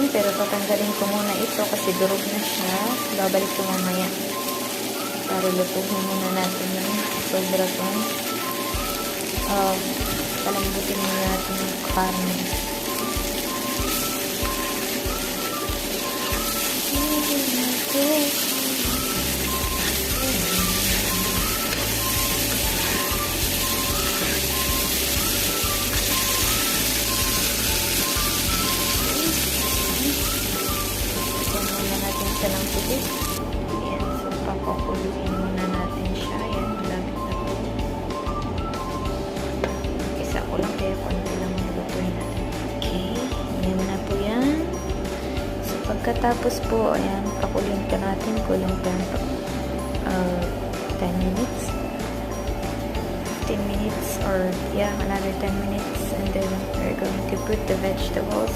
pero tatanggalin ko muna ito kasi durog na siya. Babalik ko mamaya para lutuhin muna natin ng sobra tong palambutin muna natin yung karne. Siya ng puti. Ayan, so papakuluin muna natin siya. Ayan, malapit na po. Isa ko lang kaya konti lang malutuin natin. Okay, ayan na po yan. So pagkatapos po, ayan, pakuloyin ka natin. Kulang pa 10 minutes. 15 minutes or yeah, another 10 minutes. And then we're going to put the vegetables.